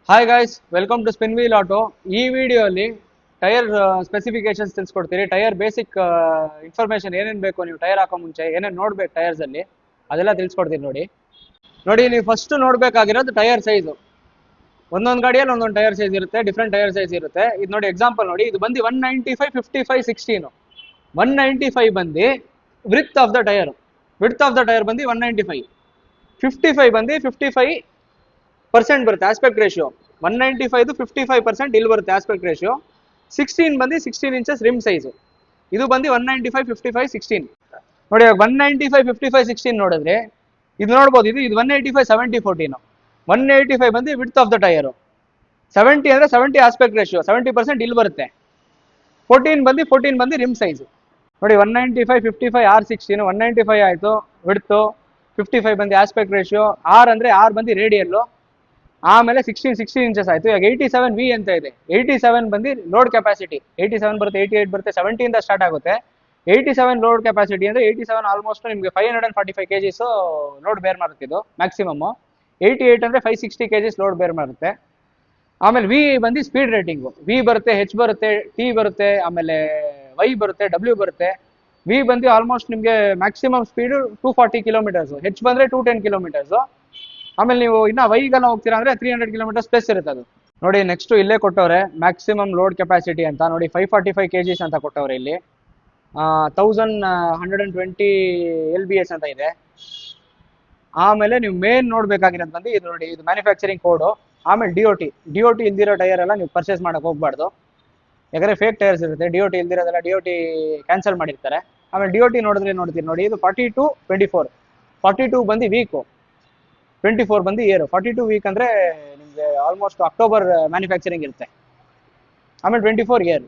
Hi guys, welcome to spin wheel auto. ಈ ವಿಡಿಯೋಲಿ tyre specifications ತಿಳಿಸ್ಕೊಡ್ತೀರಿ. ಟೈರ್ ಬೇಸಿಕ್ ಇನ್ಫಾರ್ಮೇಶನ್ ಏನೇನು ಬೇಕು, ನೀವು ಟೈರ್ ಹಾಕೋ ಮುಂಚೆ ಏನೇನು ನೋಡ್ಬೇಕು ಟೈರ್ಸ್ ಅಲ್ಲಿ, ಅದೆಲ್ಲ ತಿಳಿಸ್ಕೊಡ್ತೀನಿ ನೋಡಿ. ನೀವು ಫಸ್ಟ್ ನೋಡ್ಬೇಕಾಗಿರೋದು ಟೈರ್ ಸೈಜು. ಒಂದೊಂದು ಗಾಡಿಯಲ್ಲಿ ಒಂದೊಂದು ಟೈರ್ ಸೈಜ್ ಇರುತ್ತೆ, ಡಿಫ್ರೆಂಟ್ ಟೈರ್ ಸೈಜ್ ಇರುತ್ತೆ. ಇದು ನೋಡಿ ಎಕ್ಸಾಂಪಲ್ ನೋಡಿ, ಇದು ಬಂದು 195 55 16. 195 ಬಂದು width of the tyre. Width of the tyre ಬಂದು 195. 55 ಬಂದು 55% ಬರುತ್ತೆ ಆಸ್ಪೆಕ್ಟ್ ರೇಷಿಯೋ. 195 55% ಇಲ್ಲಿ ಬರುತ್ತೆ ಆಸ್ಪೆಕ್ಟ್ ರೇಷಿಯೋ. 16 ಬಂದು 16 ಇಂಚಸ್ ರಿಮ್ ಸೈಜು. ಇದು ಬಂದು 195 55 16. ನೋಡಿ, 195 55 16 ನೋಡಿದ್ರೆ ಇದು ನೋಡ್ಬೋದು. ಇದು 185 70 14. 185 ಬಂದು ವಿಡ್ತ್ ಆಫ್ ದ ಟೈರು. 70 ಅಂದರೆ 70 ಆಸ್ಪೆಕ್ಟ್ ರೇಷಿಯೋ, 70% ಇಲ್ಲಿ ಬರುತ್ತೆ. 14 ಬಂದು ರಿಮ್ ಸೈಜು. ನೋಡಿ, 195 55 R16, 195 ಆಯಿತು ವಿಡ್ತು, 55 ಬಂದು ಆಸ್ಪೆಕ್ಟ್ ರೇಷಿಯೋ. ಆರ್ ಅಂದರೆ ಆರ್ ಬಂದು ರೇಡಿಯಲ್ಲು. ಆಮೇಲೆ 16 ಇಂಚಸ್ ಆಯಿತು. ಇವಾಗ 87 ವಿ ಅಂತ ಇದೆ. 87 ಬಂದು ಲೋಡ್ ಕೆಪಾಸಿಟಿ. 87 ಬರುತ್ತೆ, 88 ಬರುತ್ತೆ, 70 ಸ್ಟಾರ್ಟ್ ಆಗುತ್ತೆ. 87 ಲೋಡ್ ಕೆಪಾಸಿಟಿ ಅಂದರೆ 87 ಆಲ್ಮೋಸ್ಟ್ ನಿಮಗೆ 545 kgs ಲೋಡ್ ಬೇರ್ ಮಾಡುತ್ತೆ ಇದು ಮ್ಯಾಕ್ಸಿಮಮ್. 88 ಅಂದರೆ 560 kgs ಲೋಡ್ ಬೇರ್ ಮಾಡುತ್ತೆ. ಆಮೇಲೆ ವಿ ಬಂದು ಸ್ಪೀಡ್ ರೇಟಿಂಗು. ವಿ ಬರುತ್ತೆ, ಹೆಚ್ ಬರುತ್ತೆ, ಟಿ ಬರುತ್ತೆ, ಆಮೇಲೆ ವೈ ಬರುತ್ತೆ, ಡಬ್ಲ್ಯೂ ಬರುತ್ತೆ. ವಿ ಬಂದು ಆಲ್ಮೋಸ್ಟ್ ನಿಮಗೆ ಮ್ಯಾಕ್ಸಿಮಮ್ ಸ್ಪೀಡು 240 ಕಿಲೋಮೀಟರ್ಸು, ಹೆಚ್ ಬಂದರೆ 210 ಕಿಲೋಮೀಟರ್ಸು. ಆಮೇಲೆ ನೀವು ಇನ್ನ ವೈಗೆಲ್ಲ ಹೋಗ್ತೀರಾ ಅಂದರೆ 300 ಕಿಲೋಮೀಟರ್ಸ್ ಪ್ಲಸ್ ಇರುತ್ತೆ ಅದು. ನೋಡಿ, ನೆಕ್ಸ್ಟ್ ಇಲ್ಲೇ ಕೊಟ್ಟವ್ರೆ ಮ್ಯಾಕ್ಸಿಮಮ್ ಲೋಡ್ ಕೆಪಾಸಿಟಿ ಅಂತ. ನೋಡಿ, 545 kgs ಅಂತ ಕೊಟ್ಟವ್ರೆ ಇಲ್ಲಿ. 1120 LBS ಅಂತ ಇದೆ. ಆಮೇಲೆ ನೀವು ಮೇನ್ ನೋಡ್ಬೇಕಾಗಿರೋದು ಬಂದು ಇದು ನೋಡಿ, ಇದು ಮ್ಯಾನುಫ್ಯಾಕ್ಚರಿಂಗ್ ಕೋಡು. ಆಮೇಲೆ ಡಿ.ಒ.ಟಿ ಇಲ್ದಿರೋ ಟೈರ್ ಎಲ್ಲ ನೀವು ಪರ್ಚೇಸ್ ಮಾಡಕ್ಕೆ ಹೋಗ್ಬಾರ್ದು, ಯಾಕಂದ್ರೆ ಫೇಕ್ ಟೈರ್ಸ್ ಇರುತ್ತೆ. ಡಿ.ಒ.ಟಿ ಇಲ್ದಿರೋದೆಲ್ಲ ಡಿ.ಒ.ಟಿ ಕ್ಯಾನ್ಸಲ್ ಮಾಡಿರ್ತಾರೆ. ಆಮೇಲೆ ಡಿ.ಒ.ಟಿ ನೋಡಿದ್ರೆ ನೋಡ್ತೀರಿ ನೋಡಿ, ಇದು 42 24. 42 ಬಂದು ವೀಕು, 24 ಬಂದು ಇಯರ್. 42 ವೀಕ್ ಅಂದರೆ ನಿಮಗೆ ಆಲ್ಮೋಸ್ಟ್ ಅಕ್ಟೋಬರ್ ಮ್ಯಾನುಫ್ಯಾಕ್ಚರಿಂಗ್ ಇರುತ್ತೆ. ಆಮೇಲೆ 24 ಇಯರ್.